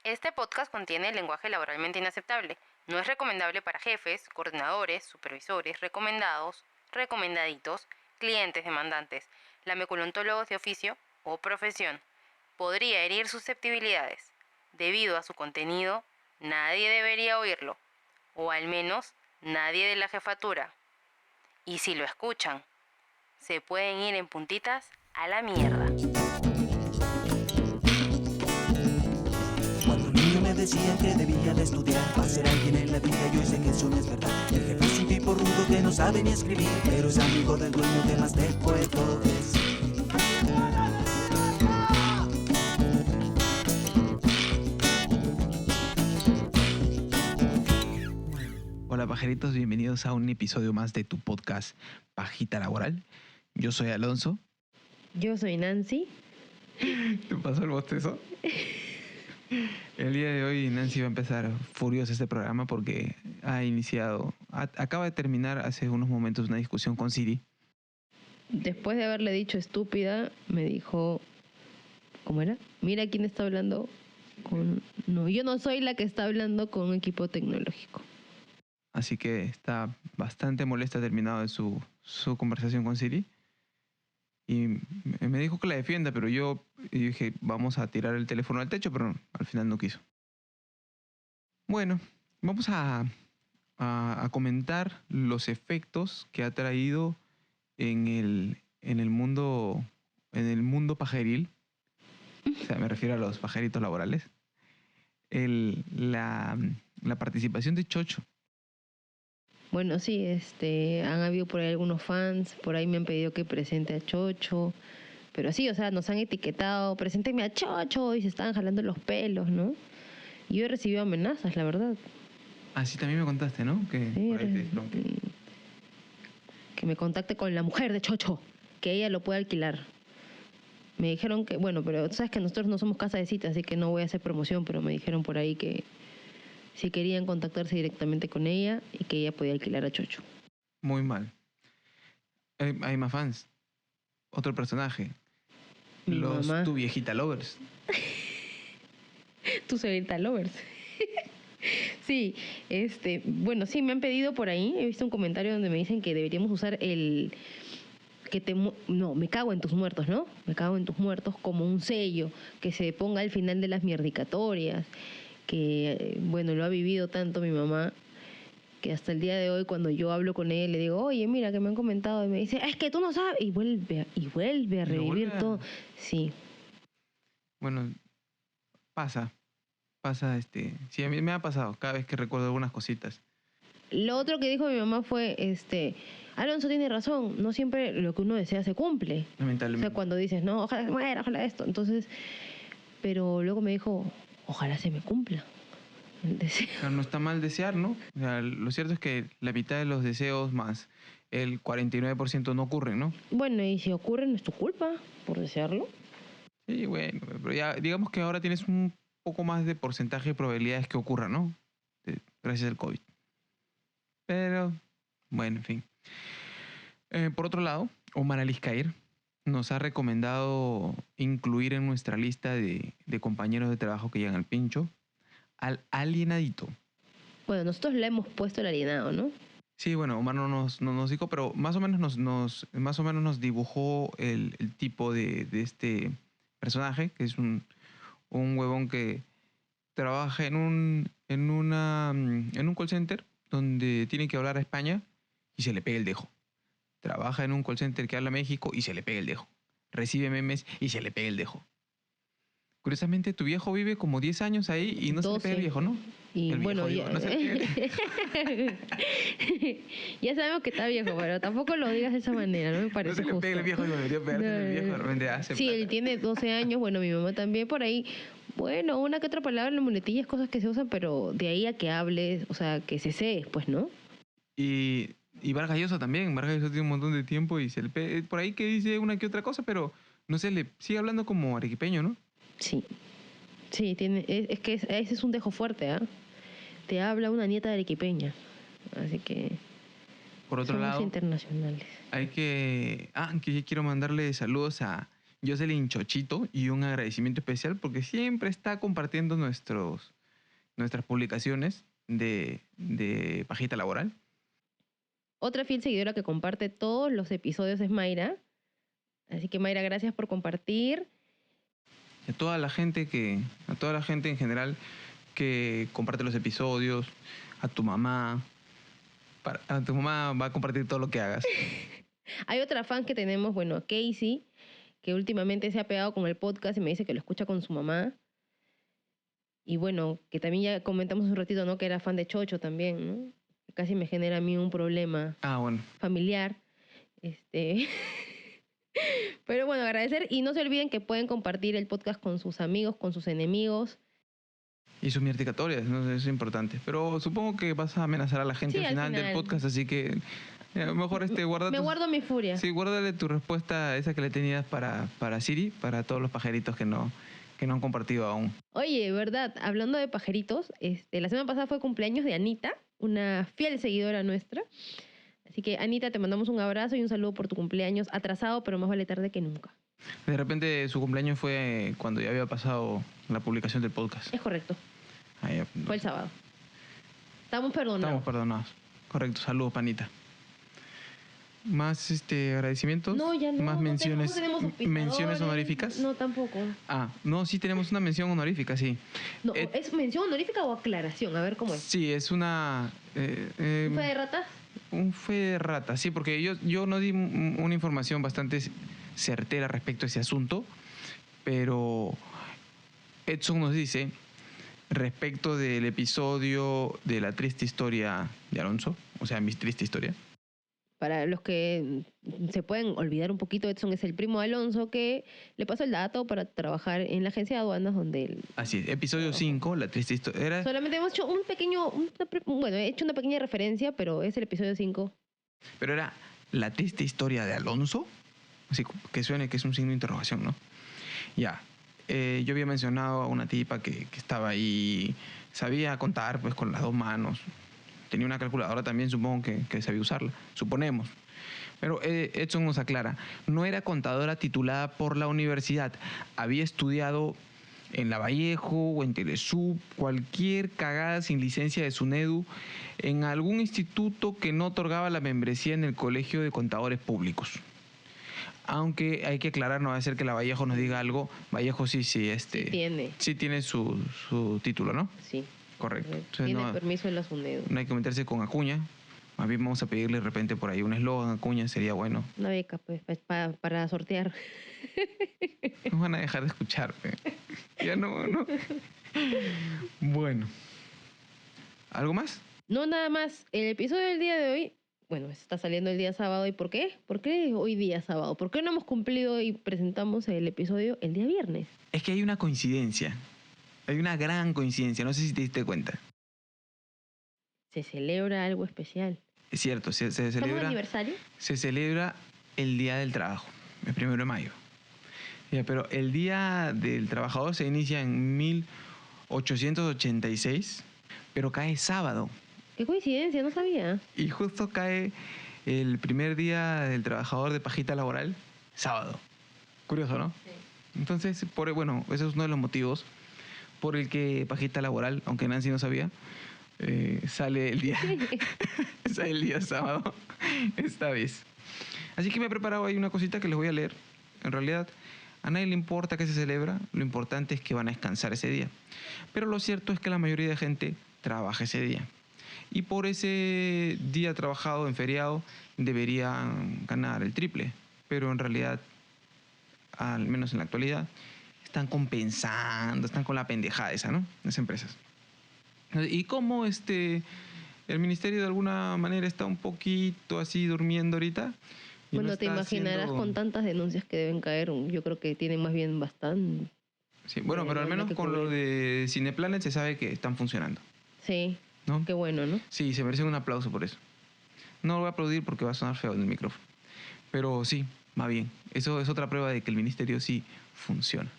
Este podcast contiene lenguaje laboralmente inaceptable. No es recomendable para jefes, coordinadores, supervisores, recomendados, recomendaditos, clientes, demandantes, lameculontólogos de oficio o profesión. Podría herir susceptibilidades. Debido a su contenido, nadie debería oírlo. O al menos, nadie de la jefatura. Y si lo escuchan, se pueden ir en puntitas a la mierda. Cuando niño me decían que debía de estudiar para ser alguien en la vida, yo sé que eso no es verdad. El jefe es un tipo rudo que no sabe ni escribir, pero es amigo del dueño que más te puedo decir. Hola pajaritos, bienvenidos a un episodio más de tu podcast Pajita Laboral. Yo soy Alonso. Yo soy Nancy. ¿Te pasó el bostezo? El día de hoy Nancy va a empezar furiosa este programa porque acaba de terminar hace unos momentos una discusión con Siri. Después de haberle dicho estúpida, me dijo, ¿cómo era? Mira quién está hablando con... No, yo no soy la que está hablando con un equipo tecnológico. Así que está bastante molesta terminado de su conversación con Siri. Y me dijo que la defienda, pero yo dije, vamos a tirar el teléfono al techo, pero al final no quiso. Bueno, vamos a comentar los efectos que ha traído en el mundo pajeril. O sea, me refiero a los pajaritos laborales. La participación de Chocho. Bueno, sí, han habido por ahí algunos fans, por ahí me han pedido que presente a Chocho, pero sí, o sea, nos han etiquetado, presénteme a Chocho, y se estaban jalando los pelos, ¿no? Y yo he recibido amenazas, la verdad. Ah, sí, también me contaste, ¿no? Que Sí, por ahí te dijeron que me contacte con la mujer de Chocho, que ella lo puede alquilar. Me dijeron que, bueno, pero tú sabes que nosotros no somos casa de citas, así que no voy a hacer promoción, pero me dijeron por ahí que si querían contactarse directamente con ella y que ella podía alquilar a Chocho. muy mal. Hay más fans. Otro personaje. Mi Los mamá. Tu Viejita Lovers. Tu señorita Lovers. Sí, bueno, sí, me han pedido por ahí, he visto un comentario donde me dicen que deberíamos usar el... No, me cago en tus muertos, ¿no? Me cago en tus muertos como un sello que se ponga al final de las mierdicatorias, que, bueno, lo ha vivido tanto mi mamá, que hasta el día de hoy cuando yo hablo con ella le digo, oye, mira, que me han comentado, y me dice, es que tú no sabes, y vuelve a revivir todo. Sí. Bueno, pasa, sí, a mí me ha pasado cada vez que recuerdo algunas cositas. Lo otro que dijo mi mamá fue, Alonso tiene razón, no siempre lo que uno desea se cumple. Lamentablemente. O sea, cuando dices, no, ojalá se muera, ojalá esto. Entonces, pero luego me dijo, ojalá se me cumpla el deseo. Claro, no está mal desear, ¿no? O sea, lo cierto es que la mitad de los deseos más el 49% no ocurren, ¿no? Bueno, y si ocurre, no es tu culpa por desearlo. Sí, bueno, pero ya digamos que ahora tienes un poco más de porcentaje de probabilidades que ocurra, ¿no? Gracias al COVID. Pero, bueno, en fin. Por otro lado, Omar Aliscair nos ha recomendado incluir en nuestra lista de compañeros de trabajo que llegan al pincho al alienadito. Bueno, nosotros le hemos puesto el alienado, ¿no? Sí, bueno, Omar no nos dijo, pero más o menos nos dibujó el tipo de este personaje, que es un huevón que trabaja en un call center donde tiene que hablar a España y se le pega el dejo. Trabaja en un call center que habla a México y se le pega el dejo. Recibe memes y se le pega el dejo. Curiosamente, tu viejo vive como 10 años ahí y no 12. se le pega el viejo, ¿no? Y el bueno, viejo, ya... digo, no se le pega ya sabemos que está viejo, pero tampoco lo digas de esa manera, no me parece no se le justo. pega el viejo, digo, debería pegarse el viejo, de repente hace Sí, plata. él tiene 12 años, bueno, mi mamá también por ahí. Bueno, una que otra palabra en la muletilla es cosas que se usan, pero de ahí a que hables, o sea, que se sé, pues, ¿no? Y Vargas Llosa también. Vargas Llosa tiene un montón de tiempo y se le por ahí que dice una que otra cosa, pero no sé, le sigue hablando como arequipeño, ¿no? Sí. Sí, es que ese es un dejo fuerte, ¿ah? Te habla una nieta de arequipeña. Así que Por otro somos lado, internacionales. que quiero mandarle saludos a Jocelyn Chochito, y un agradecimiento especial porque siempre está compartiendo nuestras publicaciones de Pajita Laboral. Otra fiel seguidora que comparte todos los episodios es Mayra. Así que Mayra, gracias por compartir. A toda la gente en general que comparte los episodios, a tu mamá. A tu mamá va a compartir todo lo que hagas. Hay otra fan que tenemos, bueno, Casey, que últimamente se ha pegado con el podcast y me dice que lo escucha con su mamá. Y bueno, que también ya comentamos un ratito, ¿no? Que era fan de Chocho también, ¿no? Casi me genera a mí un problema Bueno. familiar. Pero bueno, agradecer. Y no se olviden que pueden compartir el podcast con sus amigos, con sus enemigos. Y sus mirticatorias, ¿no? Eso es importante. Pero supongo que vas a amenazar a la gente Sí, al final del podcast, así que mejor guarda Me guardo mi furia. Sí, guárdale tu respuesta esa que le tenías para Siri, para todos los pajaritos que no han compartido aún. Oye, verdad, hablando de pajaritos, la semana pasada fue cumpleaños de Anita, una fiel seguidora nuestra. Así que, Anita, te mandamos un abrazo y un saludo por tu cumpleaños atrasado, pero más vale tarde que nunca. De repente su cumpleaños fue cuando ya había pasado la publicación del podcast. Es correcto. Ahí, Fue el sábado. Estamos perdonados. Correcto, saludos, panita. Más agradecimientos, No, ya no. más menciones, no tenemos menciones honoríficas. No, tampoco. No, sí tenemos una mención honorífica, sí. No, ¿es mención honorífica o aclaración? A ver cómo es. Sí, es una... ¿Un fe de ratas? Un fe de rata, sí, porque yo no di una información bastante certera respecto a ese asunto, pero Edson nos dice, respecto del episodio de la triste historia de Alonso, o sea, mi triste historia. Para los que se pueden olvidar un poquito, Edson es el primo de Alonso que le pasó el dato para trabajar en la agencia de aduanas donde él... Así es, episodio 5, la triste historia. Solamente hemos hecho he hecho una pequeña referencia, pero es el episodio 5. Pero era la triste historia de Alonso, así que suene que es un signo de interrogación, ¿no? Ya, yo había mencionado a una tipa que estaba ahí, sabía contar pues con las dos manos. Tenía una calculadora también, supongo que sabía usarla, suponemos. Pero Edson nos aclara, no era contadora titulada por la universidad, había estudiado en La Vallejo o en Telesub, cualquier cagada sin licencia de SUNEDU, en algún instituto que no otorgaba la membresía en el Colegio de Contadores Públicos. Aunque hay que aclarar, no va a ser que La Vallejo nos diga algo, Vallejo sí tiene su título, ¿no? Sí. Correcto. Entonces, tiene permiso de la SUNEDU. No hay que meterse con Acuña. Más bien vamos a pedirle de repente por ahí un eslogan a Acuña, sería bueno. Una beca, pues, para sortear. Nos van a dejar de escuchar. Ya no. Bueno. ¿Algo más? No, nada más. El episodio del día de hoy, bueno, está saliendo el día sábado. ¿Y por qué? ¿Por qué hoy día sábado? ¿Por qué no hemos cumplido y presentamos el episodio el día viernes? Es que hay una coincidencia. Hay una gran coincidencia. No sé si te diste cuenta. Se celebra algo especial. Es cierto, se ¿Estamos de celebra... aniversario? Se celebra el Día del Trabajo, el 1 de mayo. Ya, pero el Día del Trabajador se inicia en 1886, pero cae sábado. Qué coincidencia, no sabía. Y justo cae el primer Día del Trabajador de Pajita Laboral, sábado. Curioso, ¿no? Sí. Entonces, ese es uno de los motivos por el que Pajita Laboral, aunque Nancy no sabía, sale el día sábado esta vez. Así que me he preparado ahí una cosita que les voy a leer. En realidad, a nadie le importa que se celebra, lo importante es que van a descansar ese día. Pero lo cierto es que la mayoría de gente trabaja ese día. Y por ese día trabajado en feriado deberían ganar el triple. Pero en realidad, al menos en la actualidad, están compensando, están con la pendejada esa, ¿no? Las empresas. Y como el ministerio de alguna manera está un poquito así durmiendo ahorita. Bueno, no te está imaginarás haciendo... con tantas denuncias que deben caer. Yo creo que tienen más bien bastante. Sí, bueno, pero al menos con lo de Cineplanet se sabe que están funcionando. Sí, ¿no? Qué bueno, ¿no? Sí, se merecen un aplauso por eso. No lo voy a aplaudir porque va a sonar feo en el micrófono. Pero sí, va bien. Eso es otra prueba de que el ministerio sí funciona.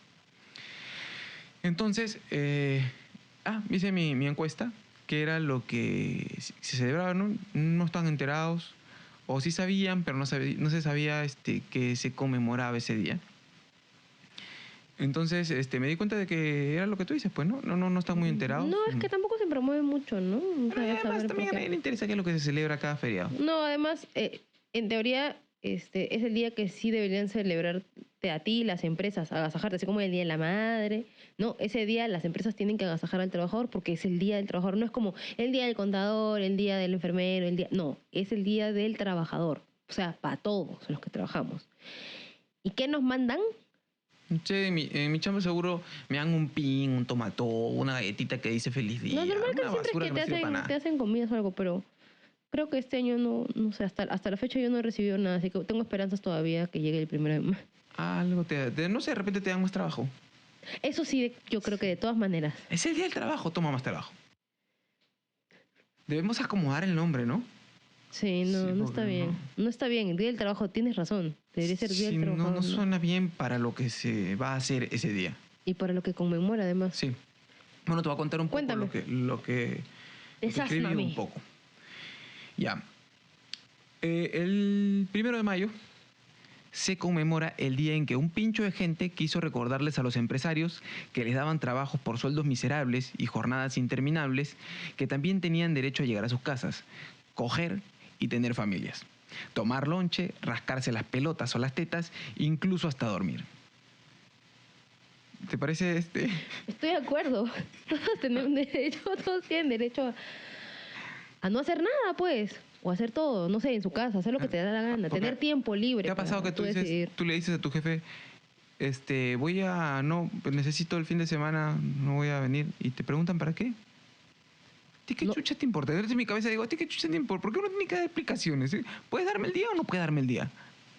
Entonces, hice mi encuesta, que era lo que se celebraba, ¿no? No están enterados, o sí sabían, pero no se sabía que se conmemoraba ese día. Entonces, me di cuenta de que era lo que tú dices, pues, ¿no? No están muy enterados. No, es que tampoco se promueve mucho, ¿no? O sea, Además, saber también por a qué. nadie le interesa qué es lo que se celebra cada feriado. No, además, en teoría, es el día que sí deberían celebrarte a ti, las empresas, agasajarte, así como el Día de la Madre. No, ese día las empresas tienen que agasajar al trabajador porque es el Día del Trabajador. No es como el Día del Contador, el Día del Enfermero, el día... No, es el Día del Trabajador. O sea, para todos los que trabajamos. ¿Y qué nos mandan? Che, en mi chamba seguro me dan un pin, un tomatón, una galletita que dice feliz día. No, normal que Una siempre es basura que no sirve para nada. te hacen comidas o algo, pero creo que este año no sé, hasta la fecha yo no he recibido nada, así que tengo esperanzas todavía que llegue el 1 de mayo. Algo no sé, de repente te dan más trabajo. Eso sí, yo creo que de todas maneras. Es el día del trabajo, toma más trabajo. Debemos acomodar el nombre, ¿no? Sí, no, Sí, no porque está bien. No está bien, el Día del Trabajo, tienes razón. Debería ser Día Sí, del Trabajador. no suena bien para lo que se va a hacer ese día. Y para lo que conmemora, además. Sí. Bueno, te voy a contar un poco Cuéntame. lo que escribí Desásname. un poco. Ya. El 1 de mayo se conmemora el día en que un pincho de gente quiso recordarles a los empresarios que les daban trabajos por sueldos miserables y jornadas interminables que también tenían derecho a llegar a sus casas, coger y tener familias, tomar lonche, rascarse las pelotas o las tetas, incluso hasta dormir. ¿Te parece Estoy de acuerdo. Todos tenemos derecho, todos tienen derecho a no hacer nada, pues. O hacer todo, no sé, en su casa, hacer lo que te da la gana, Porque tener tiempo libre. ¿Te ha pasado que para decidir. tú le dices a tu jefe, necesito el fin de semana, no voy a venir, y te preguntan para qué? ¿A ti qué No. chucha te importa? Dentro de mi cabeza digo, ¿a ti qué chucha te importa? ¿Por qué uno tiene que dar explicaciones? ¿Puedes darme el día o no puedes darme el día?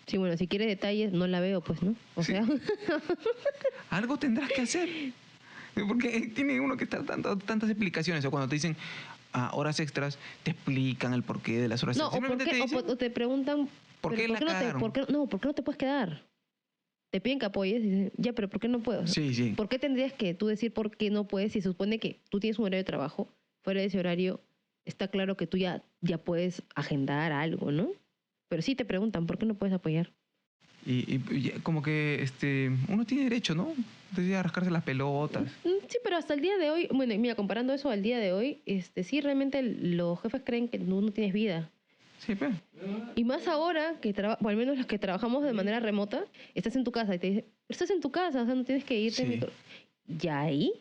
Sí, bueno, si quieres detalles, no la veo, pues, ¿no? O Sí. sea, Algo tendrás que hacer. Porque tiene uno que estar tantas explicaciones. O cuando te dicen horas extras, te explican el porqué de las horas no, extras. Simplemente te dicen, o te preguntan, ¿por pero qué la cagaron? ¿por qué no te puedes quedar? Te piden que apoyes y dicen, ya, pero ¿por qué no puedo? Sí, sí. ¿Por qué tendrías que tú decir por qué no puedes si se supone que tú tienes un horario de trabajo? Fuera de ese horario, está claro que tú ya puedes agendar algo, ¿no? Pero sí te preguntan, ¿por qué no puedes apoyar? Y como que uno tiene derecho, ¿no? Entonces a rascarse las pelotas. Sí, pero hasta el día de hoy, bueno, mira, comparando eso al día de hoy, sí, realmente los jefes creen que tú no tienes vida. Sí, pues. Y más ahora, o al menos los que trabajamos de manera remota, estás en tu casa y te dicen, estás en tu casa, o sea, no tienes que irte. Sí. ¿Ya ahí?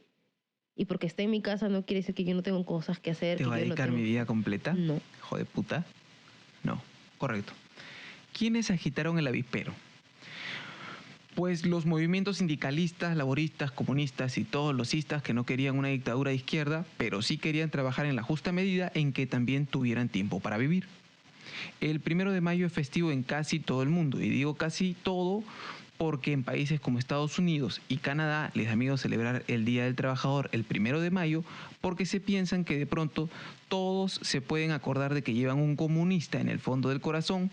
Y porque esté en mi casa no quiere decir que yo no tengo cosas que hacer. ¿Te que voy a yo no dedicar tengo- mi vida completa? No. Hijo de puta. No, correcto. ¿Quiénes agitaron el avispero? Pues los movimientos sindicalistas, laboristas, comunistas y todos los cistas que no querían una dictadura de izquierda, pero sí querían trabajar en la justa medida en que también tuvieran tiempo para vivir. El 1 de mayo es festivo en casi todo el mundo, y digo casi todo porque en países como Estados Unidos y Canadá les da miedo celebrar el Día del Trabajador el 1 de mayo porque se piensan que de pronto todos se pueden acordar de que llevan un comunista en el fondo del corazón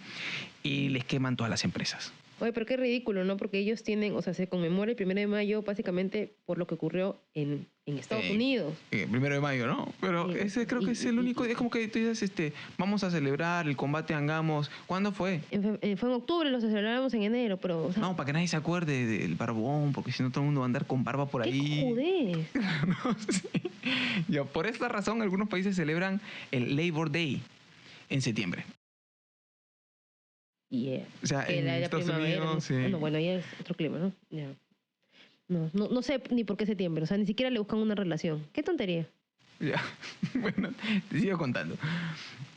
y les queman todas las empresas. Oye, pero qué ridículo, ¿no? Porque ellos tienen, o sea, se conmemora el 1 de mayo básicamente por lo que ocurrió en Estados Unidos. 1 de mayo, ¿no? Pero Sí, ese creo que es el único día. Es como que tú dices, vamos a celebrar el combate Angamos. ¿Cuándo fue? Fue en octubre, lo celebramos en enero, pero... O sea, No, para que nadie se acuerde del barbón, porque si no todo el mundo va a andar con barba por ¿qué ahí. jodés? No, sí. Ya, por esta razón, algunos países celebran el Labor Day en septiembre. Yeah. O sea, Que en la Estados primavera, Unidos, ¿no? sí. No, bueno, ya es otro clima, ¿no? Ya. No sé ni por qué septiembre, o sea, ni siquiera le buscan una relación. Qué tontería. Ya. Bueno, te sigo contando.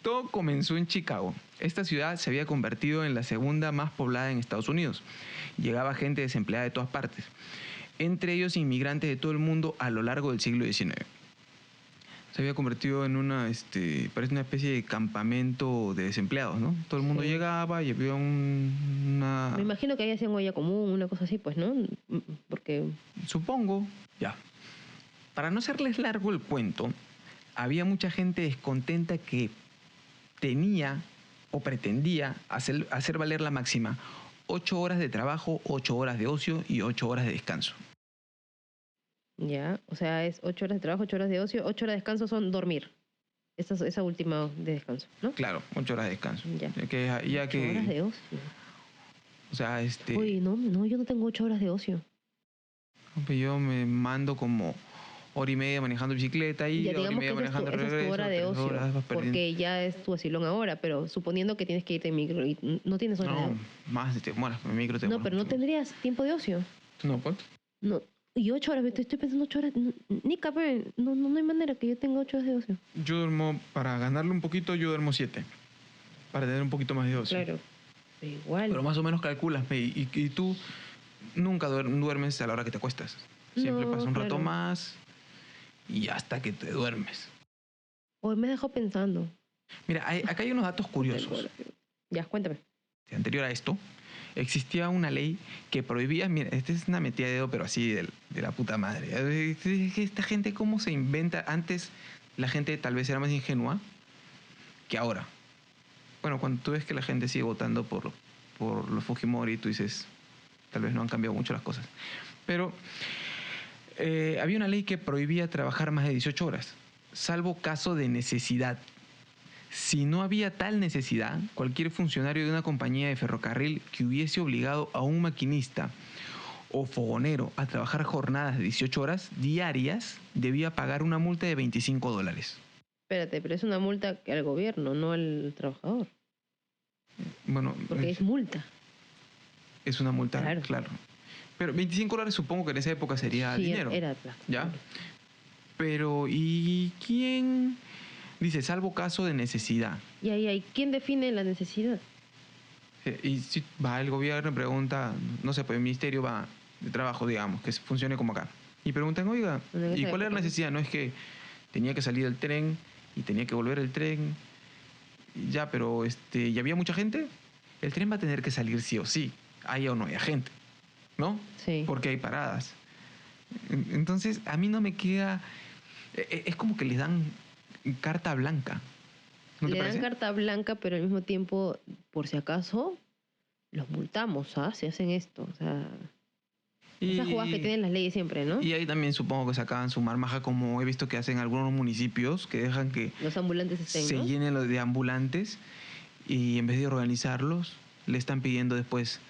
Todo comenzó en Chicago. Esta ciudad se había convertido en la segunda más poblada en Estados Unidos. Llegaba gente desempleada de todas partes, entre ellos inmigrantes de todo el mundo a lo largo del siglo XIX. Se había convertido en parece una especie de campamento de desempleados, ¿no? Todo el mundo Sí. llegaba y había una... Me imagino que ahí hacían olla común, una cosa así, pues, ¿no? Porque... Supongo. Ya. Para no hacerles largo el cuento, había mucha gente descontenta que tenía o pretendía hacer valer la máxima 8 horas de trabajo, 8 horas de ocio y 8 horas de descanso. Ya, o sea, es 8 horas de trabajo, 8 horas de ocio, 8 horas de descanso son dormir. Esa última de descanso, ¿no? Claro, 8 horas de descanso. Ya. Ya que, 8 horas de ocio. o sea, Uy, no, yo no tengo 8 horas de ocio. Pues yo me mando como hora y media manejando bicicleta y Ya hora y digamos media que manejando esa es tu regreso, hora de 3 ocio, horas, vas perdiendo. porque ya es tu vacilón ahora, pero suponiendo que tienes que irte en micro y no tienes hora de No, ocio. más de tiempo. Bueno, en micro te No, demoras pero no mucho más. tendrías tiempo de ocio. No, pues. No. Y 8 horas, estoy pensando 8 horas. Ni capaz, no hay manera que yo tenga 8 horas de ocio. Yo duermo, para ganarle un poquito, yo duermo 7. Para tener un poquito más de ocio. Claro. Pero igual. Pero más o menos calculas, y tú nunca duermes a la hora que te acuestas. Siempre No, pasa un rato claro. más y hasta que te duermes. Hoy me dejó pensando. Mira, acá hay unos datos curiosos. Ya, cuéntame. Anterior a esto, existía una ley que prohibía, mira, esta es una metida de dedo, pero así de la puta madre. Esta gente, ¿cómo se inventa? Antes la gente tal vez era más ingenua que ahora. Bueno, cuando tú ves que la gente sigue votando por los Fujimori, tú dices, tal vez no han cambiado mucho las cosas. Pero había una ley que prohibía trabajar más de 18 horas, salvo caso de necesidad. Si no había tal necesidad, cualquier funcionario de una compañía de ferrocarril que hubiese obligado a un maquinista o fogonero a trabajar jornadas de 18 horas diarias debía pagar una multa de $25. Espérate, pero es una multa al gobierno, no al trabajador. Bueno, Porque es multa. es una multa, Claro. claro. Pero $25 supongo que en esa época sería Sí, dinero. era plata. ¿Ya? Pero, ¿y quién? Dice, salvo caso de necesidad. Y ahí, ¿quién define la necesidad? Y si va el gobierno y pregunta, no sé, pues el ministerio va de trabajo, digamos, que funcione como acá. Y preguntan, oiga, Bueno, en ¿y esa cuál era la época, necesidad? No es que tenía que salir el tren y tenía que volver el tren. Ya, pero ¿y había mucha gente? El tren va a tener que salir sí o sí, haya o no haya gente, ¿no? Sí. Porque hay paradas. Entonces, a mí no me queda... Es como que les dan carta blanca. ¿No te Le dan parece? carta blanca, pero al mismo tiempo, por si acaso, los multamos, ¿ah? Si hacen esto. O sea, esas jugadas que tienen las leyes siempre, ¿no? Y ahí también supongo que sacaban su marmaja, como he visto que hacen algunos municipios, que dejan que Los ambulantes estén, se ¿no? llenen los de ambulantes y en vez de organizarlos, le están pidiendo después.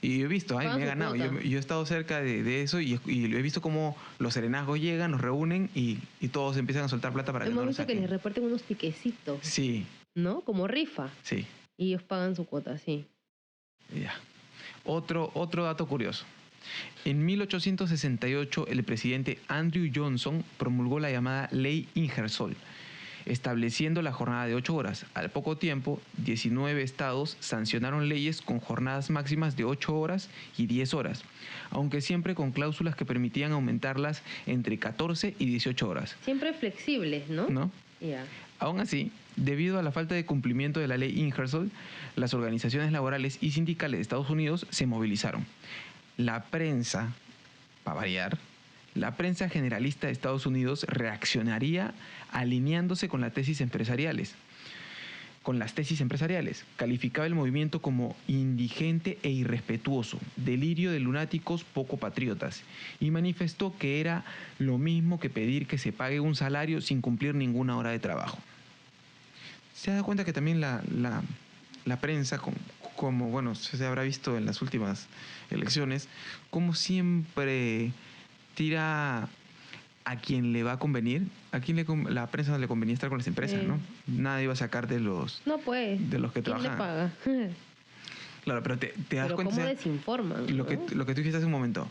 Y yo he visto, ay, Pagan me he su ganado. cuota. Yo he estado cerca de eso y he visto cómo los serenazgos llegan, los reúnen y todos empiezan a soltar plata para que no Hemos los visto que saquen. les reparten unos tiquecitos, Sí, ¿no? Como rifa. sí, Y ellos pagan su cuota, sí. ya. Otro dato curioso. En 1868, el presidente Andrew Johnson promulgó la llamada Ley Ingersoll, estableciendo la jornada de 8 horas. Al poco tiempo, 19 estados sancionaron leyes con jornadas máximas de 8 horas y 10 horas, aunque siempre con cláusulas que permitían aumentarlas entre 14 y 18 horas. Siempre flexibles, ¿no? ¿No? Ya. Aún así, debido a la falta de cumplimiento de la ley Ingersoll, las organizaciones laborales y sindicales de Estados Unidos se movilizaron. La prensa, para variar, la prensa generalista de Estados Unidos reaccionaría alineándose con las tesis empresariales. Calificaba el movimiento como indigente e irrespetuoso, delirio de lunáticos poco patriotas, y manifestó que era lo mismo que pedir que se pague un salario sin cumplir ninguna hora de trabajo. Se da cuenta que también la prensa, como bueno, se habrá visto en las últimas elecciones, como siempre tira a quien le va a convenir. La prensa no le convenía estar con las empresas, Sí. ¿no? Nadie va a sacar de los No, pues. de los que ¿Quién le trabajan. paga? Claro, pero te das Pero cuenta, cómo o sea, desinforman, lo que ¿no? tú dijiste hace un momento.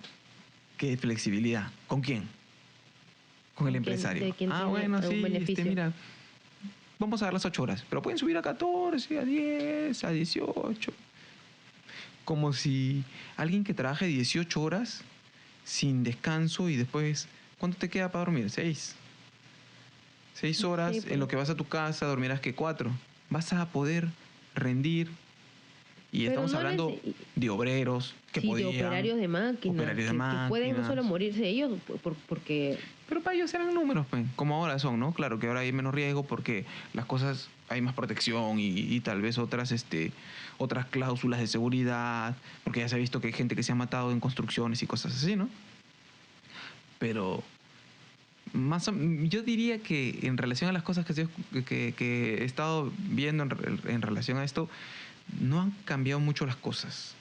¿Qué flexibilidad? ¿Con quién? Con el ¿Con quién? empresario. ¿De quién tiene Bueno, algún sí, beneficio? mira, vamos a dar las 8 horas, pero pueden subir a 14, a 10, a 18. Como si alguien que trabaje 18 horas sin descanso y después, ¿cuánto te queda para dormir? 6. 6 horas, Sí, pues. en lo que vas a tu casa dormirás que 4. Vas a poder rendir. Y Pero estamos no hablando les- de obreros que Sí, podían... de operarios de máquinas. operarios de que pueden no solo máquinas. morirse ellos, porque Pero para ellos eran números, pues, como ahora son, ¿no? Claro que ahora hay menos riesgo porque las cosas, hay más protección y tal vez otras cláusulas de seguridad, porque ya se ha visto que hay gente que se ha matado en construcciones y cosas así, ¿no? Pero yo diría que en relación a las cosas que he estado viendo en relación a esto, no han cambiado mucho las cosas.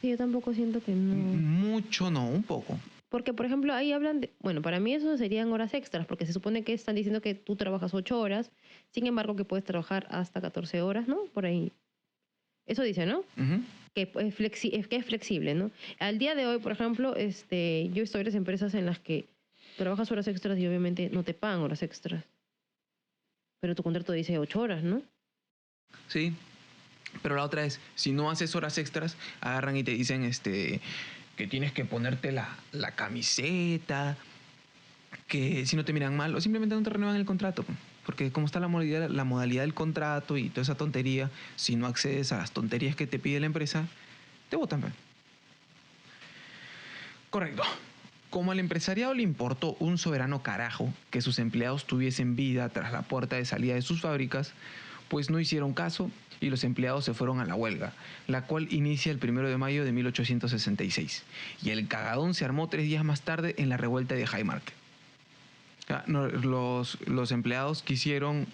sí, yo tampoco siento que no. Mucho no, un poco. Porque, por ejemplo, ahí hablan de... Bueno, para mí eso serían horas extras, porque se supone que están diciendo que tú trabajas 8 horas, sin embargo que puedes trabajar hasta 14 horas, ¿no? Por ahí. Eso dice, ¿no? Ujú. Que es flexible, ¿no? Al día de hoy, por ejemplo, yo he visto varias empresas en las que trabajas horas extras y obviamente no te pagan horas extras. Pero tu contrato dice 8 horas, ¿no? Sí, pero la otra es, si no haces horas extras, agarran y te dicen que tienes que ponerte la camiseta, que si no te miran mal, o simplemente no te renuevan el contrato. Porque como está la modalidad del contrato y toda esa tontería, si no accedes a las tonterías que te pide la empresa, te botan. Pues. Correcto. Como al empresariado le importó un soberano carajo que sus empleados tuviesen vida tras la puerta de salida de sus fábricas, pues no hicieron caso y los empleados se fueron a la huelga, la cual inicia el 1 de mayo de 1866. Y el cagadón se armó 3 días más tarde en la revuelta de Haymarket. Los empleados quisieron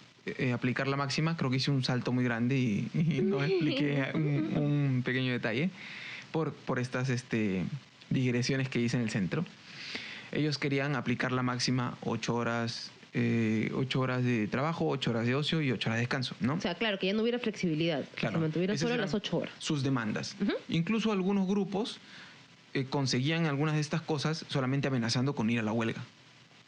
aplicar la máxima, creo que hice un salto muy grande y no expliqué un pequeño detalle por estas digresiones que hice en el centro. Ellos querían aplicar la máxima 8 horas, 8 horas de trabajo, 8 horas de ocio y 8 horas de descanso, ¿no? O sea, claro, que ya no hubiera flexibilidad. Claro. Se mantuvieran Esas solo eran las 8 horas. sus demandas. Ujú. Incluso algunos grupos conseguían algunas de estas cosas solamente amenazando con ir a la huelga.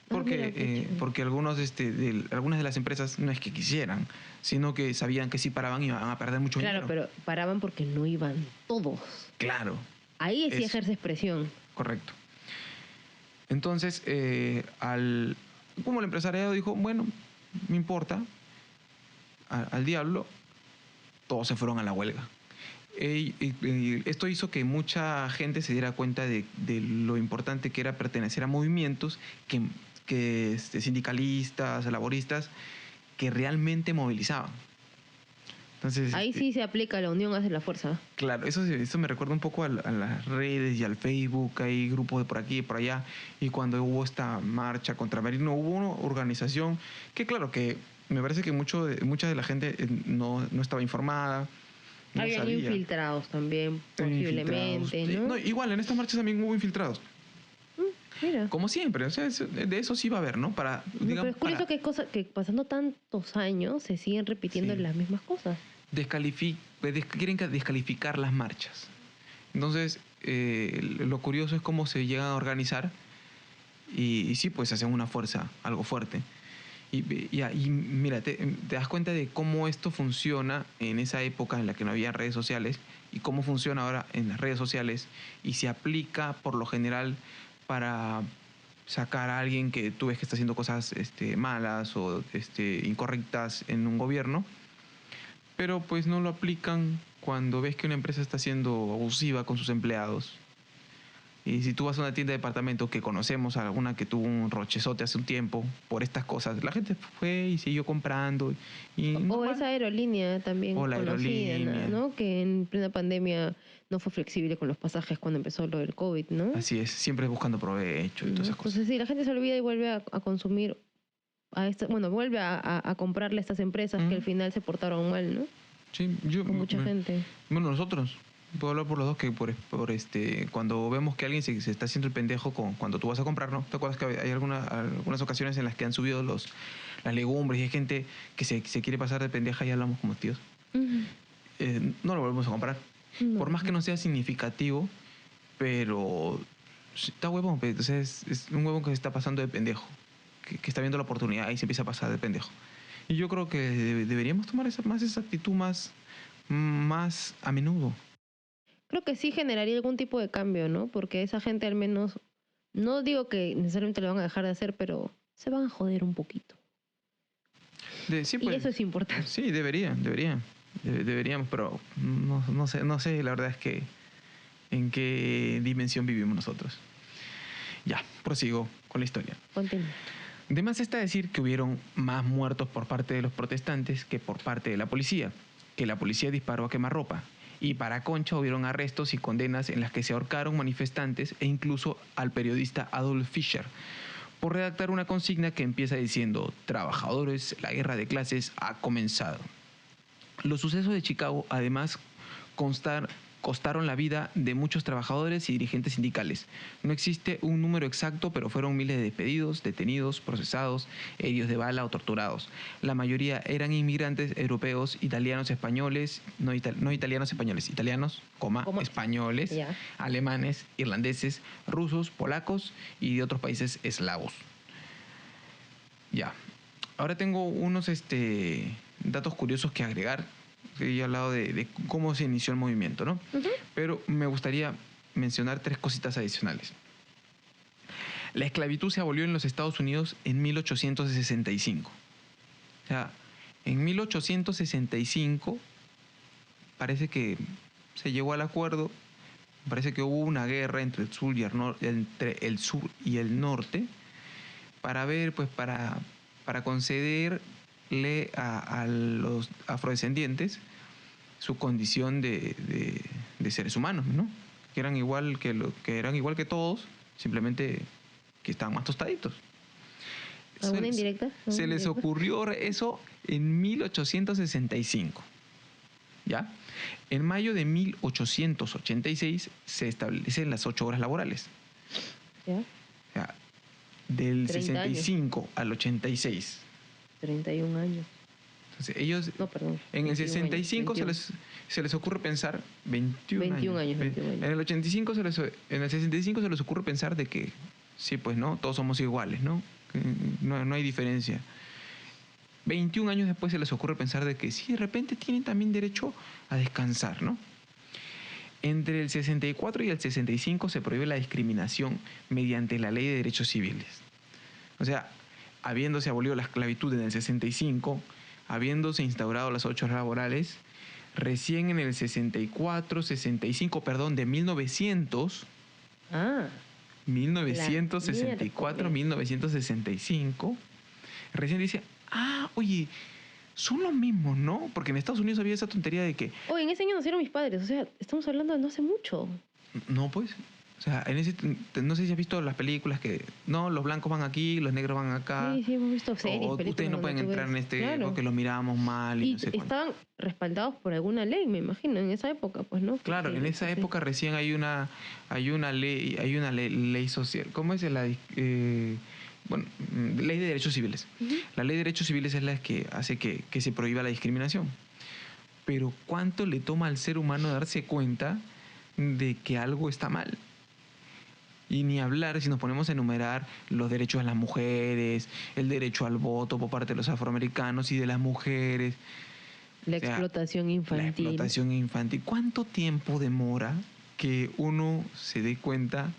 Porque, Mira, qué chévere. porque algunas de las empresas no es que quisieran, sino que sabían que si paraban iban a perder mucho Claro, dinero. pero paraban porque no iban todos. Claro, Ahí sí Eso. ejerce presión. correcto. Entonces, como el empresariado dijo, bueno, no importa, al diablo, todos se fueron a la huelga. Esto hizo que mucha gente se diera cuenta de lo importante que era pertenecer a movimientos que sindicalistas, laboristas, que realmente movilizaban. Entonces, Ahí sí se aplica la unión hace la fuerza. claro, eso me recuerda un poco a las redes y al Facebook, hay grupos de por aquí y por allá, y cuando hubo esta marcha contra Merino, hubo una organización que claro, que me parece que mucha de la gente no estaba informada, no Habían sabía. infiltrados también, posiblemente, Infiltrados. ¿no? Sí, igual, en estas marchas también hubo infiltrados, Mira. como siempre, o sea, de eso sí va a haber, ¿no? Para, No, pero es curioso para que pasando tantos años se siguen repitiendo Sí. las mismas cosas. quieren descalificar las marchas. Entonces, lo curioso es cómo se llegan a organizar y sí, pues hacen una fuerza, algo fuerte. Y mira, te das cuenta de cómo esto funciona en esa época en la que no había redes sociales y cómo funciona ahora en las redes sociales y se aplica por lo general para sacar a alguien que tú ves que está haciendo cosas malas o incorrectas en un gobierno, pero pues no lo aplican cuando ves que una empresa está siendo abusiva con sus empleados. Y si tú vas a una tienda de departamento que conocemos, alguna que tuvo un rochezote hace un tiempo por estas cosas, la gente fue y siguió comprando. Y O normal. esa aerolínea también O la conocida, aerolínea. ¿no? Que en plena pandemia no fue flexible con los pasajes cuando empezó lo del COVID, ¿no? Así es, siempre buscando provecho y todas esas cosas. Entonces, sí, la gente se olvida y vuelve a consumir vuelve a comprarle a estas empresas que al final se portaron mal, ¿no? Sí, Con mucha gente. Bueno, nosotros, puedo hablar por los dos, que cuando vemos que alguien se está haciendo el pendejo cuando tú vas a comprar, ¿no? ¿Te acuerdas que hay algunas ocasiones en las que han subido las legumbres y hay gente que se quiere pasar de pendeja y hablamos como tíos? Ujú. No lo volvemos a comprar. No. Por más que no sea significativo, pero está huevón. Entonces es un huevón que se está pasando de pendejo, que está viendo la oportunidad y se empieza a pasar de pendejo. Y yo creo que deberíamos tomar esa actitud más a menudo. Creo que sí generaría algún tipo de cambio, ¿no? Porque esa gente al menos, no digo que necesariamente lo van a dejar de hacer, pero se van a joder un poquito. Sí, Y pues, eso es importante. sí, deberíamos, pero no sé, la verdad es que en qué dimensión vivimos nosotros. Ya, prosigo con la historia. Continúa. De más está decir que hubieron más muertos por parte de los protestantes que por parte de la policía, que la policía disparó a quemarropa. Y para Concha hubieron arrestos y condenas en las que se ahorcaron manifestantes e incluso al periodista Adolf Fischer por redactar una consigna que empieza diciendo: trabajadores, la guerra de clases ha comenzado. Los sucesos de Chicago además costaron la vida de muchos trabajadores y dirigentes sindicales. No existe un número exacto, pero fueron miles de despedidos, detenidos, procesados, heridos de bala o torturados. La mayoría eran inmigrantes europeos, italianos, españoles, no italianos, españoles, italianos, españoles, Ya. alemanes, irlandeses, rusos, polacos y de otros países eslavos. Ya. Ahora tengo unos datos curiosos que agregar. Ya he hablado de cómo se inició el movimiento, ¿no? Ujú. Pero me gustaría mencionar 3 cositas adicionales. La esclavitud se abolió en los Estados Unidos en 1865. O sea, en 1865 parece que se llegó al acuerdo, parece que hubo una guerra entre el sur y el norte para ver, pues para concederle a los afrodescendientes su condición de seres humanos, ¿no? Que eran igual que todos, simplemente que estaban más tostaditos. ¿Alguna indirecta? Se les ocurrió eso en 1865. ¿Ya? En mayo de 1886 se establecen las 8 horas laborales. ¿Ya? O sea, del 30 años. 65 al 86. 31 años. Entonces, ellos No, perdón. en el 21 años, 65 se les ocurre pensar 21 años. 21 años. En el 85 en el 65 se les ocurre pensar de que sí, pues no, todos somos iguales, ¿no? Que no hay diferencia. 21 años después se les ocurre pensar de que sí, de repente tienen también derecho a descansar, ¿no? Entre el 64 y el 65 se prohíbe la discriminación mediante la Ley de Derechos Civiles. O sea, habiéndose abolido la esclavitud en el 65, habiéndose instaurado las 8 horas laborales, recién en el de 1900, Ah, 1964, 1965, recién dice, oye, son los mismos, ¿no? Porque en Estados Unidos había esa tontería de que, oh, en ese año nacieron mis padres. O sea, estamos hablando de no hace mucho. no, pues, o sea, no sé si has visto las películas que, no, los blancos van aquí, los negros van acá. Sí, hemos visto series, O películas. ustedes no pueden donde tú entrar en ves. este, Claro. porque los mirábamos mal y Y no sé cuánto. estaban respaldados por alguna ley, me imagino, en esa época, pues, ¿no? Claro, Porque, en esa sí. época recién hay una ley social. ¿Cómo es ley de derechos civiles? Ujú. La ley de derechos civiles es la que hace que se prohíba la discriminación. Pero ¿cuánto le toma al ser humano darse cuenta de que algo está mal? Y ni hablar si nos ponemos a enumerar los derechos de las mujeres, el derecho al voto por parte de los afroamericanos y de las mujeres. La O sea, explotación La infantil. explotación infantil. ¿Cuánto tiempo demora que uno se dé cuenta,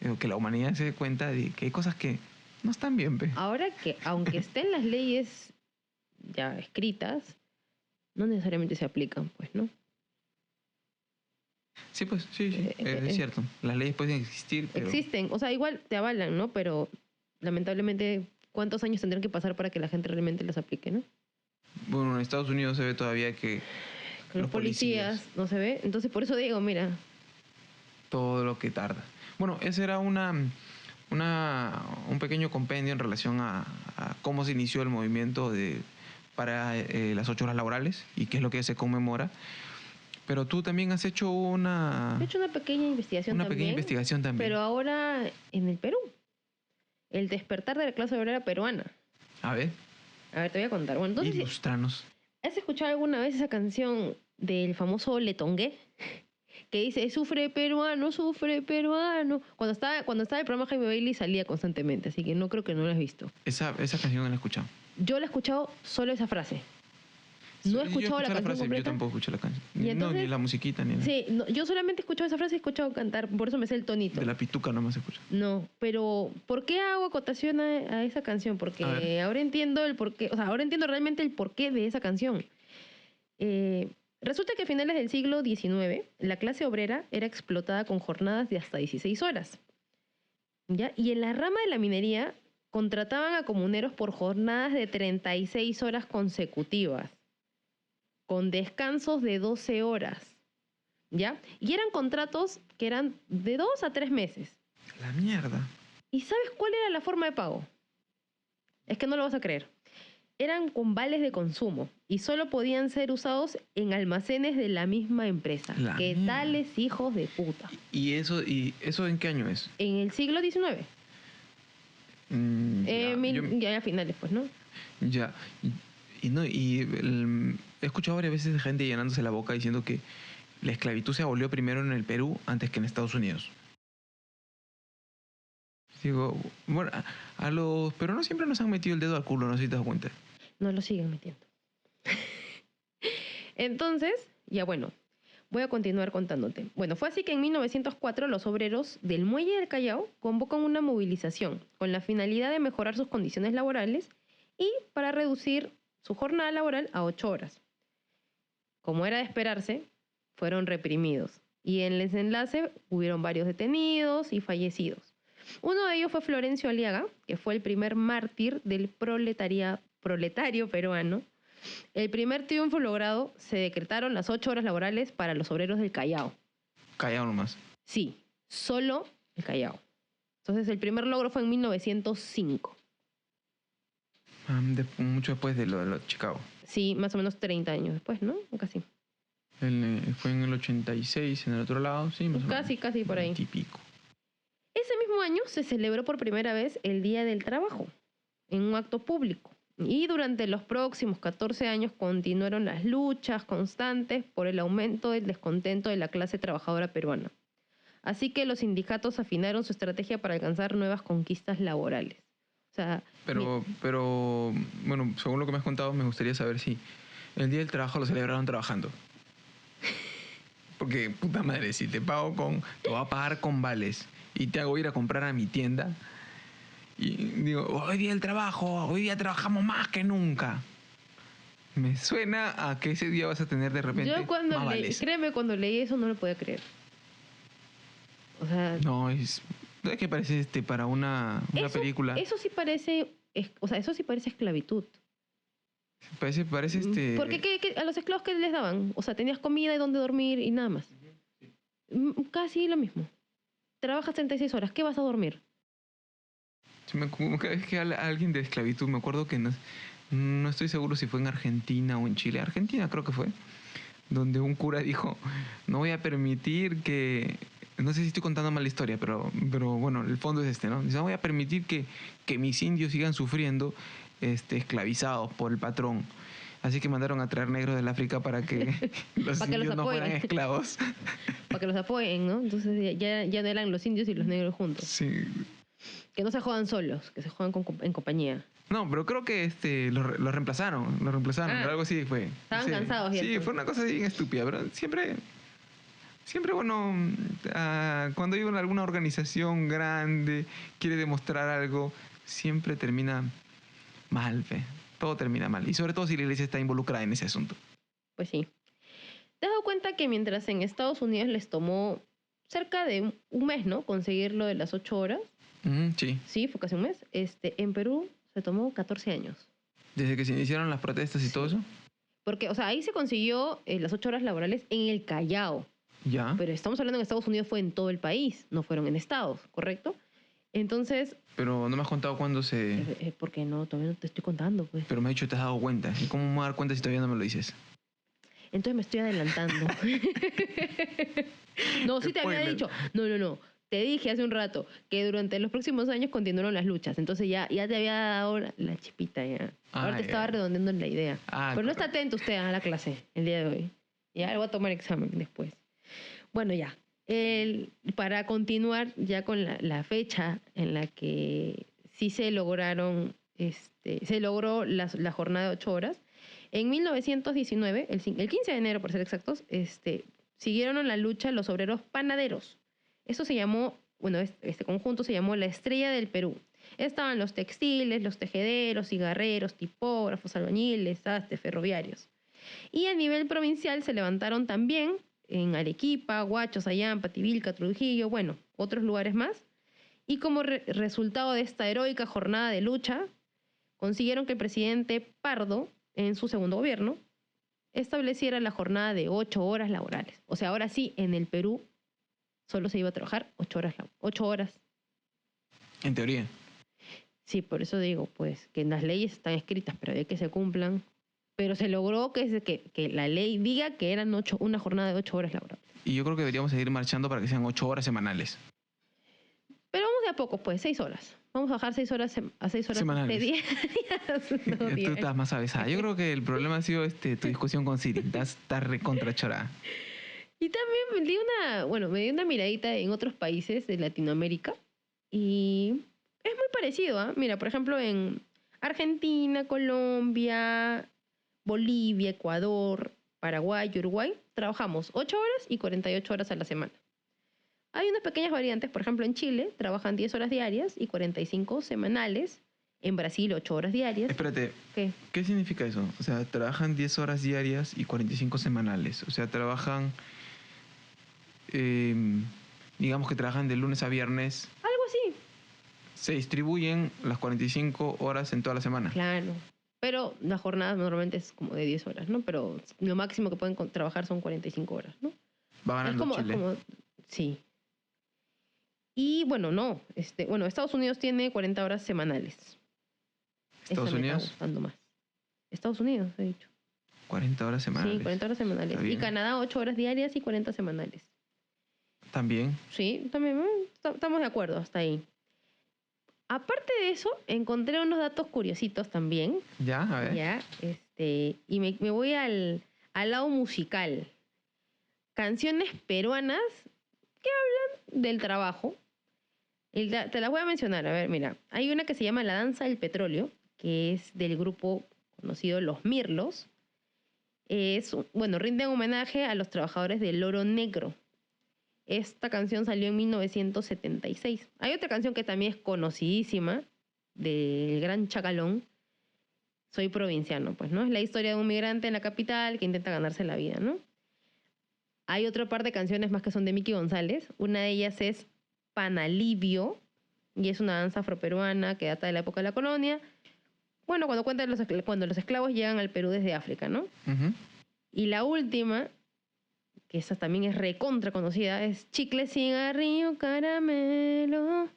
o que la humanidad se dé cuenta de que hay cosas que no están bien, pe? Ahora que, aunque estén las leyes ya escritas, no necesariamente se aplican, pues, ¿no? Sí, pues, sí, es cierto. Las leyes pueden existir, pero... Existen, o sea, igual te avalan, ¿no? Pero lamentablemente, ¿cuántos años tendrán que pasar para que la gente realmente las aplique, ¿no? Bueno, en Estados Unidos se ve todavía que Los policías no se ve. Entonces, por eso digo, mira, todo lo que tarda. Bueno, ese era un pequeño compendio en relación a cómo se inició el movimiento para las 8 horas laborales y qué es lo que se conmemora. Pero tú también has hecho he hecho una pequeña investigación también. Pero ahora en el Perú. El despertar de la clase obrera peruana. A ver, A ver, te voy a contar. Bueno, entonces, ilustranos. ¿has escuchado alguna vez esa canción del famoso Letongué? Que dice, sufre peruano, sufre peruano. Cuando estaba el programa Jaime Bailey salía constantemente, así que no creo que no lo has visto. Esa canción no la he escuchado. Yo la he escuchado solo esa frase. No he escuchado la canción completa. Yo tampoco escuché la canción. ¿Y entonces? Ni la musiquita, ni nada. Sí, no, yo solamente he escuchado esa frase y he escuchado cantar, por eso me sé el tonito. De la pituca nomás escucho. No, pero ¿por qué hago acotación a esa canción? A Porque ver. ahora entiendo el porqué, o sea, ahora entiendo realmente el porqué de esa canción. Resulta que a finales del siglo XIX, la clase obrera era explotada con jornadas de hasta 16 horas. ¿Ya? Y en la rama de la minería contrataban a comuneros por jornadas de 36 horas consecutivas, con descansos de 12 horas. ¿Ya? Y eran contratos que eran de 2 a 3 meses. La mierda. ¿Y sabes cuál era la forma de pago? Es que no lo vas a creer. eran con vales de consumo y solo podían ser usados en almacenes de la misma empresa. La ¿Qué mierda. tales hijos de puta? ¿Y eso en qué año es? En el siglo XIX. Ya, Ya a finales, pues, ¿no? ya. He escuchado varias veces de gente llenándose la boca diciendo que la esclavitud se abolió primero en el Perú antes que en Estados Unidos. Digo, bueno, a los peruanos siempre nos han metido el dedo al culo, no sé si te das cuenta. No lo siguen metiendo. Entonces, ya bueno, voy a continuar contándote. Bueno, fue así que en 1904 los obreros del Muelle del Callao convocan una movilización con la finalidad de mejorar sus condiciones laborales y para reducir su jornada laboral a 8 horas. Como era de esperarse, fueron reprimidos y en el desenlace hubieron varios detenidos y fallecidos. Uno de ellos fue Florencio Aliaga, que fue el primer mártir del proletario peruano. El primer triunfo logrado, se decretaron las 8 horas laborales para los obreros del Callao. Callao nomás. Sí, solo el Callao. Entonces el primer logro fue en 1905. Mucho después de lo de Chicago. Sí, más o menos 30 años después, ¿no? O casi. Fue en el 86 en el otro lado, sí, más o menos. Casi por ahí. Típico. Ese mismo año se celebró por primera vez el Día del Trabajo, en un acto público. Y durante los próximos 14 años continuaron las luchas constantes por el aumento del descontento de la clase trabajadora peruana. Así que los sindicatos afinaron su estrategia para alcanzar nuevas conquistas laborales. O sea, Pero, bueno, según lo que me has contado, me gustaría saber si el Día del Trabajo lo celebraron trabajando. Porque, puta madre, si te voy a pagar con vales y te hago ir a comprar a mi tienda y digo, hoy día del trabajo, hoy día trabajamos más que nunca. Me suena a que ese día vas a tener de repente yo cuando más vales. créeme, cuando leí eso no lo podía creer. O sea, No, es que parece para una película. Eso sí parece, eso sí parece esclavitud. Parece Porque a los esclavos ¿qué les daban? O sea, tenías comida y donde dormir y nada más. Casi lo mismo. Trabajas 36 horas, ¿qué vas a dormir? Cada vez que alguien de esclavitud, me acuerdo que no estoy seguro si fue en Argentina o en Chile. Argentina creo que fue. Donde un cura dijo, no voy a permitir que... No sé si estoy contando mal la historia, pero bueno, el fondo es ¿no? Dice, no voy a permitir que mis indios sigan sufriendo esclavizados por el patrón. Así que mandaron a traer negros del África para que los indios no fueran esclavos. Para que los apoyen, ¿no? Entonces ya no eran los indios y los negros juntos. Sí. Que no se jodan solos, que se jodan en compañía. No, pero creo que lo reemplazaron. Pero algo así fue. Estaban cansados. Sí, fue una cosa bien estúpida, pero siempre bueno, cuando hay alguna organización grande, quiere demostrar algo, siempre termina mal, fe. Todo termina mal. Y sobre todo si la iglesia está involucrada en ese asunto. Pues sí. ¿Te has dado cuenta que mientras en Estados Unidos les tomó cerca de un mes, ¿no? Conseguir lo de las 8 horas? Sí. Sí, fue casi un mes. En Perú se tomó 14 años. ¿Desde que se iniciaron las protestas y todo eso? Porque, o sea, ahí se consiguió las 8 horas laborales en el Callao. Ya. Pero estamos hablando en Estados Unidos, fue en todo el país, no fueron en estados, ¿correcto? Entonces... Pero no me has contado cuándo se... porque no, todavía no te estoy contando, pues. Pero me has dicho, te has dado cuenta. ¿Y cómo me voy a dar cuenta si todavía no me lo dices? Entonces me estoy adelantando. No, sí te había dicho. No. Te dije hace un rato que durante los próximos años continuaron las luchas. Entonces ya te había dado la chipita ya. Ahora te estaba redondeando la idea. Pero no está atento usted a la clase el día de hoy. Ya voy a tomar examen después. Bueno, ya. Para continuar ya con la fecha en la que sí se lograron, se logró la jornada de 8 horas. En 1919, el 15 de enero por ser exactos, siguieron la lucha los obreros panaderos. Eso se llamó, bueno, este conjunto se llamó la Estrella del Perú. Estaban los textiles, los tejederos, cigarreros, tipógrafos, albañiles, sastres, ferroviarios. Y a nivel provincial se levantaron también en Arequipa, Huacho, Sayampa, Tivilca, Trujillo, bueno, otros lugares más. Y como resultado de esta heroica jornada de lucha, consiguieron que el presidente Pardo, en su segundo gobierno, estableciera la jornada de 8 horas laborales. O sea, ahora sí, en el Perú solo se iba a trabajar 8 horas. 8 horas. En teoría. Sí, por eso digo, pues, que las leyes están escritas, pero hay que se cumplan. Pero se logró que la ley diga que eran una jornada de 8 horas laborables. Y yo creo que deberíamos seguir marchando para que sean 8 horas semanales. Pero vamos de a poco, pues, 6 horas. Vamos a bajar 6 horas a 6 horas Semanales. de diarias. No, Tú diarias. estás más avesada. Yo creo que el problema ha sido tu discusión con Siri. Estás recontrachorada. Y también me di una miradita en otros países de Latinoamérica y es muy parecido, ¿ah? Mira, por ejemplo, en Argentina, Colombia, Bolivia, Ecuador, Paraguay y Uruguay trabajamos 8 horas y 48 horas a la semana. Hay unas pequeñas variantes, por ejemplo, en Chile trabajan 10 horas diarias y 45 semanales. En Brasil, 8 horas diarias. Espérate, ¿Qué? ¿qué significa eso? O sea, trabajan 10 horas diarias y 45 semanales. O sea, trabajan, digamos que trabajan de lunes a viernes. Algo así. Se distribuyen las 45 horas en toda la semana. Claro. Pero la jornada normalmente es como de 10 horas, ¿no? Pero lo máximo que pueden trabajar son 45 horas, ¿no? Va ganando Chile. Sí. Y bueno, no. Estados Unidos tiene 40 horas semanales. ¿Estados Esa me Unidos? está gustando más. Estados Unidos, he dicho. 40 horas semanales. Sí, 40 horas semanales. Está Y bien. Canadá, 8 horas diarias y 40 semanales. También. Sí, también estamos de acuerdo hasta ahí. Aparte de eso, encontré unos datos curiositos también. Ya, a ver. Ya, y me voy al lado musical. Canciones peruanas que hablan del trabajo. Te las voy a mencionar. A ver, mira. Hay una que se llama La Danza del Petróleo, que es del grupo conocido Los Mirlos. Rinden homenaje a los trabajadores del oro negro. Esta canción salió en 1976. Hay otra canción que también es conocidísima, del Gran Chacalón. Soy provinciano, pues, ¿no? Es la historia de un migrante en la capital que intenta ganarse la vida, ¿no? Hay otra par de canciones más que son de Miki González. Una de ellas es Panalivio, y es una danza afroperuana que data de la época de la colonia. Bueno, cuando cuenta cuando los esclavos llegan al Perú desde África, ¿no? Ujú. Y la última, que esa también es recontra conocida, es Chicle, Cigarrillo, Caramelo.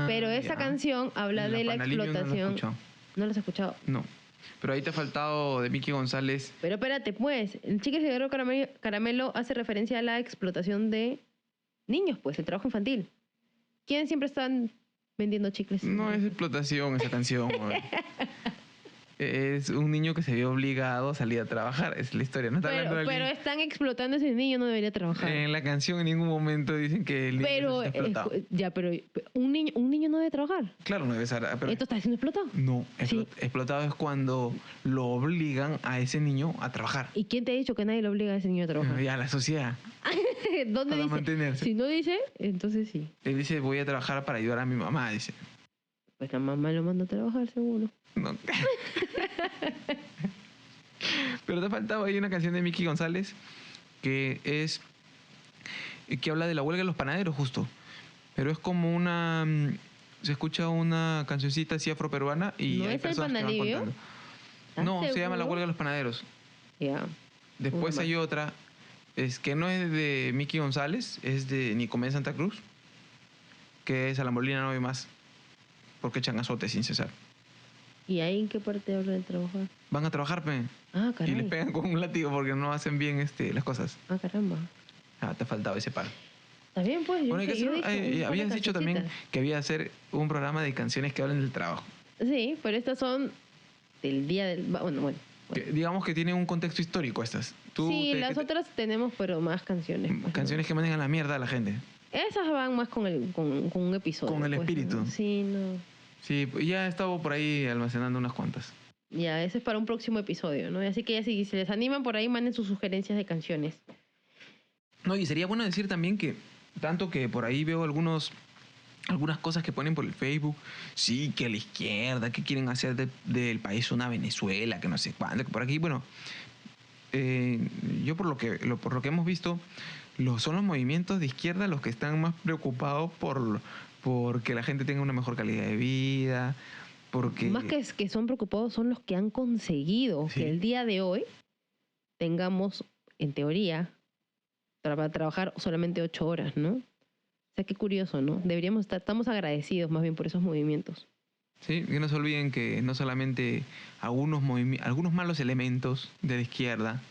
Pero esa Ya. canción habla de la Panalivio explotación. No, ¿No lo has escuchado? no. Pero ahí te ha faltado de Miki González. Pero espérate, pues, el Chicle, Cigarrillo, Caramelo hace referencia a la explotación de niños, pues, el trabajo infantil. ¿Quién siempre están vendiendo chicles? No es explotación esa canción. güey. Es un niño que se vio obligado a salir a trabar. Es la historia. No está hablando de Pero alguien- están explotando a ese niño, no debería trabajar. En la canción en ningún momento dicen que el niño Pero, está explotado. pero un niño no debe trabajar. Claro, no debe ser. Pero ¿Esto está siendo explotado? no, Sí. explotado es cuando lo obligan a ese niño a trabajar. ¿Y quién te ha dicho que nadie le obliga a ese niño a trabajar? Ya, la sociedad. ¿Dónde Para dice? mantenerse. Si no dice, entonces sí. Él dice, voy a trabajar para ayudar a mi mamá, dice. Pues la mamá lo manda a trabajar, seguro. No. Pero te faltaba ahí una canción de Miki González que habla de la huelga de los panaderos, justo. Pero es como se escucha una cancioncita así afroperuana y ¿No hay es el personas que van Panalivio? contando. ¿Estás No, se llama La seguro? huelga de los panaderos. Ya. Después Una hay otra, es que no es de Miki González, es de Nicomé Santa Cruz, que es A la Molina no hay más, porque echan azote sin cesar. ¿Y ahí en qué parte habla de trabajar? Van a trabajar, pe, Ah, y les caray. pegan con un látigo porque no hacen bien las cosas. Ah, caramba. Ah, te faltaba ese par. Está bien, pues. Bueno, hay que yo hacer- he dicho un par de habías dicho también cancioncitas. que había que hacer un programa de canciones que hablen del trabajo. Sí, pero estas son del día del... Bueno. Que, digamos que tienen un contexto histórico estas. Sí, las otras tenemos, pero más canciones. pues, ¿no? Canciones que manden a la mierda a la gente. Esas van más con un episodio. Con el pues, espíritu. ¿no? Sí, no. Sí, ya he estado por ahí almacenando unas cuantas. Ya, ese es para un próximo episodio, ¿no? Así que ya si se les animan por ahí, manden sus sugerencias de canciones. No, y sería bueno decir también que, tanto que por ahí veo algunas cosas que ponen por el Facebook, sí, que a la izquierda, que quieren hacer del país una Venezuela, que no sé cuándo, que por aquí, bueno, yo por lo que hemos visto, son los movimientos de izquierda los que están más preocupados por que la gente tenga una mejor calidad de vida, porque... Más que son preocupados son los que han conseguido Sí. que el día de hoy tengamos, en teoría, para trabajar solamente 8 horas, ¿no? sea, qué curioso, ¿no? Estamos agradecidos más bien por esos movimientos. Sí, que no se olviden que no solamente algunos malos elementos de la izquierda,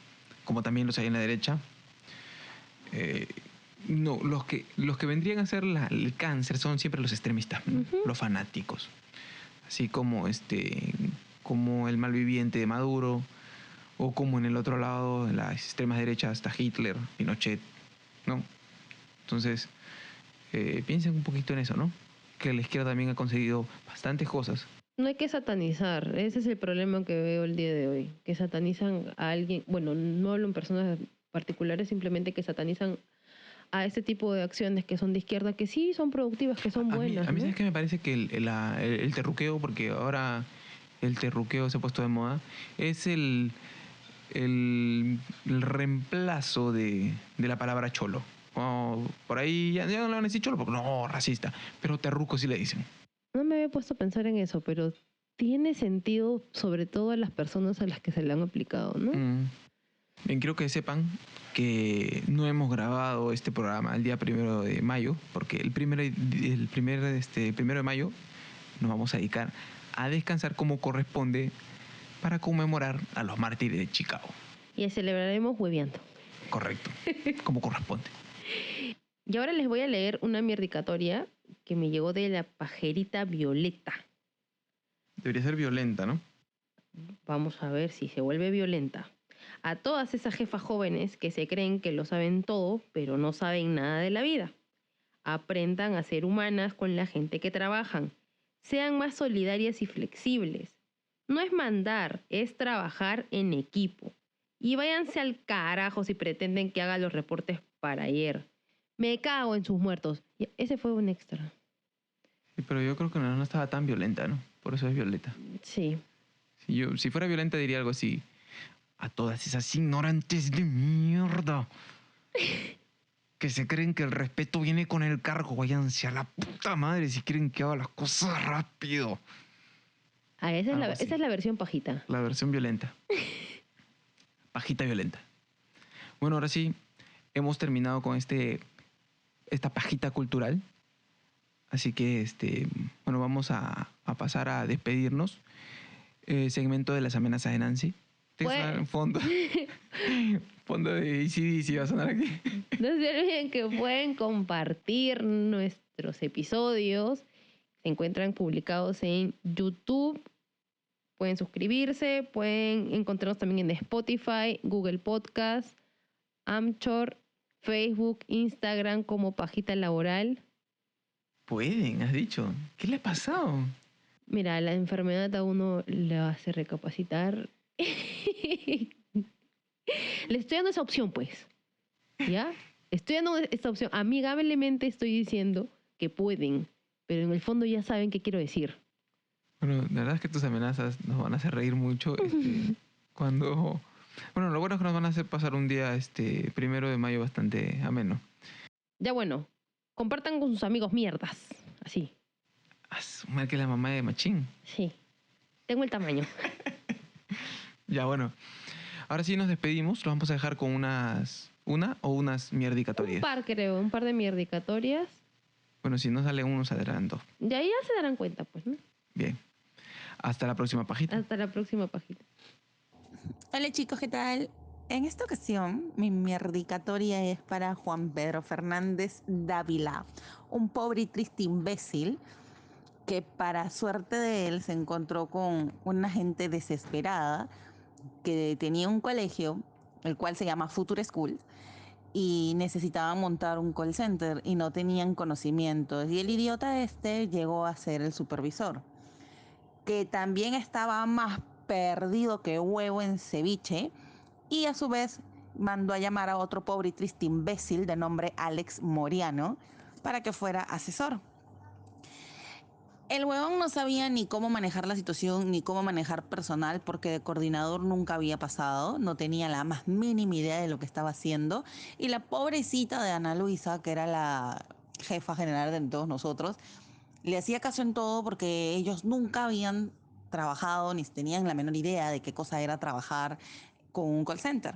como también los hay en la derecha, no, los que vendrían a ser el cáncer son siempre los extremistas, ¿no? Los fanáticos. Así como el malviviente de Maduro, o como en el otro lado, de las extremas derechas, hasta Hitler, Pinochet, ¿no? Entonces, piensen un poquito en eso, ¿no? Que la izquierda también ha conseguido bastantes cosas. No hay que satanizar, ese es el problema que veo el día de hoy, que satanizan a alguien, bueno, no hablo en personas particulares, simplemente que satanizan a ese tipo de acciones que son de izquierda, que sí son productivas, que son buenas. A mí ¿no? ¿sabes qué me parece? Que el terruqueo, porque ahora el terruqueo se ha puesto de moda, es el reemplazo de la palabra cholo. Por ahí ya no le van a decir cholo porque no, racista, pero terruco sí le dicen. No me había puesto a pensar en eso, pero tiene sentido sobre todo a las personas a las que se le han aplicado, ¿no? Bien, quiero que sepan que no hemos grabado este programa el día 1 de mayo, porque el primero de mayo nos vamos a dedicar a descansar como corresponde para conmemorar a los mártires de Chicago. Y celebraremos hueveando. Correcto, como corresponde. Y ahora les voy a leer una mierdicatoria que me llegó de la pajerita Violeta. Debería ser violenta, ¿no? Vamos a ver si se vuelve violenta. A todas esas jefas jóvenes que se creen que lo saben todo, pero no saben nada de la vida. Aprendan a ser humanas con la gente que trabajan. Sean más solidarias y flexibles. No es mandar, es trabajar en equipo. Y váyanse al carajo si pretenden que haga los reportes para ayer. Me cago en sus muertos. Y ese fue un extra. Sí, pero yo creo que no estaba tan violenta, ¿no? Por eso es violeta. Sí. Si fuera violenta diría algo así. A todas esas ignorantes de mierda que se creen que el respeto viene con el cargo, váyanse a la puta madre si quieren que haga las cosas rápido. Ah, esa es la versión pajita. La versión violenta. Pajita violenta. Bueno, ahora sí, hemos terminado con esta pajita cultural. Así que, bueno, vamos a pasar a despedirnos. Segmento de las amenazas de Nancy. Fondo de AC/DC va a sonar aquí. No se olviden que pueden compartir nuestros episodios. Se encuentran publicados en YouTube. Pueden suscribirse. Pueden encontrarnos también en Spotify, Google Podcast, Anchor, Facebook, Instagram como Pajita Laboral. Pueden, has dicho. ¿Qué le ha pasado? Mira, la enfermedad a uno le hace recapacitar. Le estoy dando esa opción, pues. ¿Ya? Estoy dando esta opción. Amigablemente estoy diciendo que pueden, pero en el fondo ya saben qué quiero decir. Bueno, la verdad es que tus amenazas nos van a hacer reír mucho cuando... Bueno, lo bueno es que nos van a hacer pasar un día 1 de mayo bastante ameno. Ya bueno, compartan con sus amigos mierdas. Así. Asumar que es la mamá de Machín. Sí. Tengo el tamaño. Ya, bueno. Ahora sí nos despedimos. Los vamos a dejar con una o unas mierdicatorias. Un par de mierdicatorias. Bueno, si no sale uno, saldrán dos. Ya se darán cuenta, pues, ¿no? Bien. Hasta la próxima pajita. Hasta la próxima pajita. Hola chicos, ¿qué tal? En esta ocasión, mi mierdicatoria es para Juan Pedro Fernández Dávila, un pobre y triste imbécil que para suerte de él se encontró con una gente desesperada que tenía un colegio, el cual se llama Future School, y necesitaban montar un call center y no tenían conocimientos. Y el idiota llegó a ser el supervisor, que también estaba más perdido que huevo en ceviche, y a su vez mandó a llamar a otro pobre y triste imbécil de nombre Alex Moriano para que fuera asesor. El huevón no sabía ni cómo manejar la situación ni cómo manejar personal, porque de coordinador nunca había pasado, no tenía la más mínima idea de lo que estaba haciendo, y la pobrecita de Ana Luisa, que era la jefa general de todos nosotros, le hacía caso en todo porque ellos nunca habían trabajado ni tenían la menor idea de qué cosa era trabajar con un call center.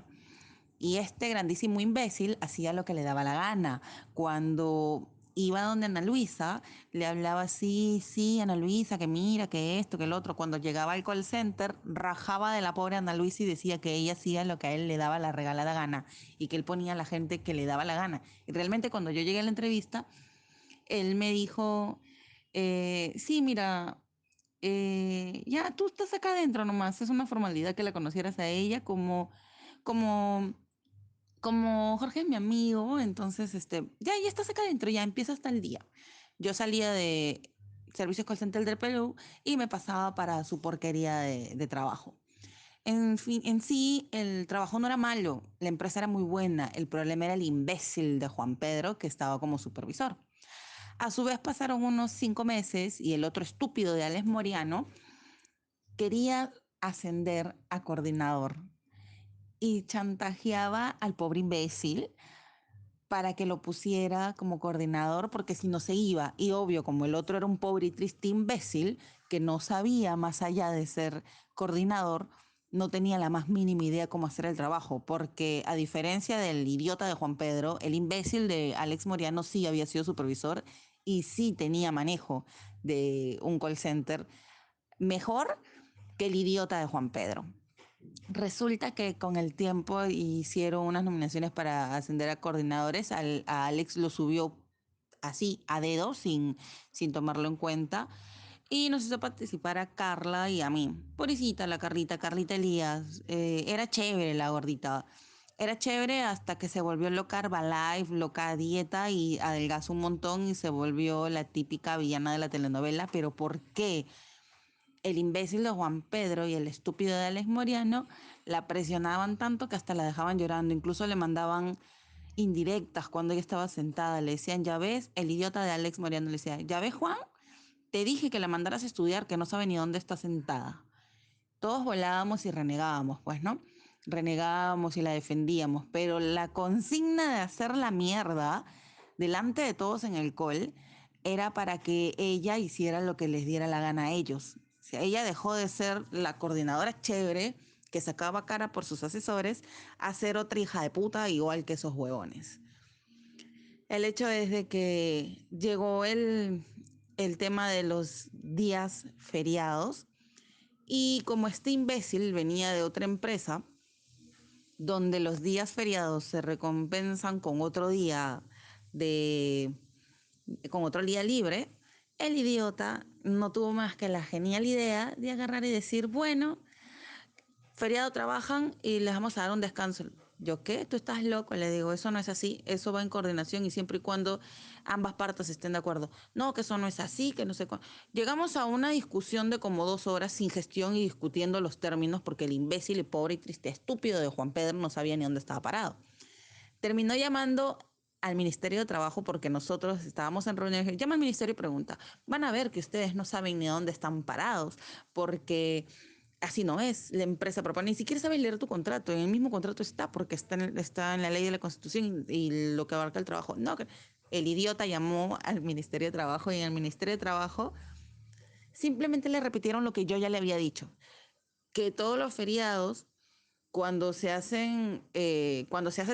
Y este grandísimo imbécil hacía lo que le daba la gana. Cuando iba donde Ana Luisa, le hablaba así, sí, Ana Luisa, que mira, que esto, que el otro. Cuando llegaba al call center, rajaba de la pobre Ana Luisa y decía que ella hacía lo que a él le daba la regalada gana y que él ponía a la gente que le daba la gana. Y realmente cuando yo llegué a la entrevista, él me dijo, sí, mira, ya tú estás acá adentro nomás, es una formalidad que la conocieras a ella como, como Jorge es mi amigo, entonces, ya estás acá adentro, ya empieza hasta el día. Yo salía de Servicios Call Center del Perú y me pasaba para su porquería de trabajo. En fin, en sí, el trabajo no era malo, la empresa era muy buena, el problema era el imbécil de Juan Pedro que estaba como supervisor. A su vez pasaron unos 5 meses y el otro estúpido de Alex Moriano quería ascender a coordinador y chantajeaba al pobre imbécil para que lo pusiera como coordinador, porque si no se iba, y obvio, como el otro era un pobre y triste imbécil que no sabía más allá de ser coordinador, no tenía la más mínima idea cómo hacer el trabajo, porque a diferencia del idiota de Juan Pedro, el imbécil de Alex Moriano sí había sido supervisor y sí tenía manejo de un call center mejor que el idiota de Juan Pedro. Resulta que con el tiempo hicieron unas nominaciones para ascender a coordinadores. A Alex lo subió así, a dedo, sin tomarlo en cuenta. Y nos hizo participar a Carla y a mí. Pobrecita la Carlita Elías. Era chévere la gordita. Era chévere hasta que se volvió loca Herbalife, loca dieta y adelgazó un montón y se volvió la típica villana de la telenovela. ¿Pero por qué? El imbécil de Juan Pedro y el estúpido de Alex Moriano la presionaban tanto que hasta la dejaban llorando. Incluso le mandaban indirectas cuando ella estaba sentada. Le decían, ya ves, el idiota de Alex Moriano le decía, ya ves, Juan, te dije que la mandaras a estudiar, que no sabe ni dónde está sentada. Todos volábamos y renegábamos, pues, ¿no? Renegábamos y la defendíamos, pero la consigna de hacer la mierda delante de todos en el call era para que ella hiciera lo que les diera la gana a ellos. O sea, ella dejó de ser la coordinadora chévere que sacaba cara por sus asesores a ser otra hija de puta igual que esos huevones. El hecho es de que llegó el tema de los días feriados y como este imbécil venía de otra empresa donde los días feriados se recompensan con otro día de con otro día libre, el idiota no tuvo más que la genial idea de agarrar y decir, bueno, feriado trabajan y les vamos a dar un descanso. ¿Yo qué? ¿Tú estás loco? Le digo, eso no es así, eso va en coordinación y siempre y cuando ambas partes estén de acuerdo. No, que eso no es así, que no sé cuándo. Llegamos a una discusión de como 2 horas sin gestión y discutiendo los términos porque el imbécil y pobre y triste estúpido de Juan Pedro no sabía ni dónde estaba parado. Terminó llamando al Ministerio de Trabajo porque nosotros estábamos en reunión. Llama al Ministerio y pregunta, van a ver que ustedes no saben ni dónde están parados porque así no es. La empresa propone, ni siquiera sabes leer tu contrato. En el mismo contrato está porque está en la ley de la Constitución y lo que abarca el trabajo. No, el idiota llamó al Ministerio de Trabajo y en el Ministerio de Trabajo simplemente le repitieron lo que yo ya le había dicho, que todos los feriados cuando se hace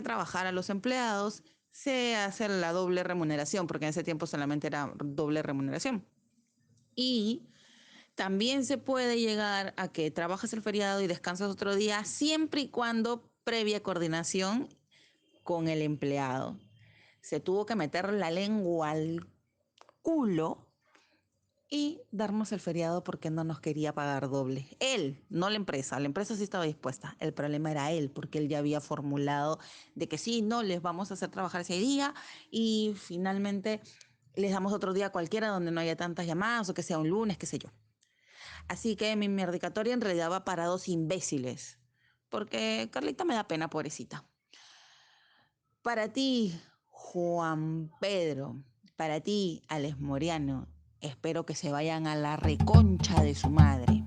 trabajar a los empleados, se hace la doble remuneración, porque en ese tiempo solamente era doble remuneración. Y también se puede llegar a que trabajas el feriado y descansas otro día, siempre y cuando previa coordinación con el empleado. Se tuvo que meter la lengua al culo y darnos el feriado porque no nos quería pagar doble. Él, no la empresa. La empresa sí estaba dispuesta. El problema era él, porque él ya había formulado de que sí, no, les vamos a hacer trabajar ese día y finalmente les damos otro día cualquiera donde no haya tantas llamadas o que sea un lunes, qué sé yo. Así que mi mierdicatoria en realidad va para dos imbéciles, porque Carlita me da pena, pobrecita. Para ti, Juan Pedro, para ti, Alex Moriano, espero que se vayan a la reconcha de su madre.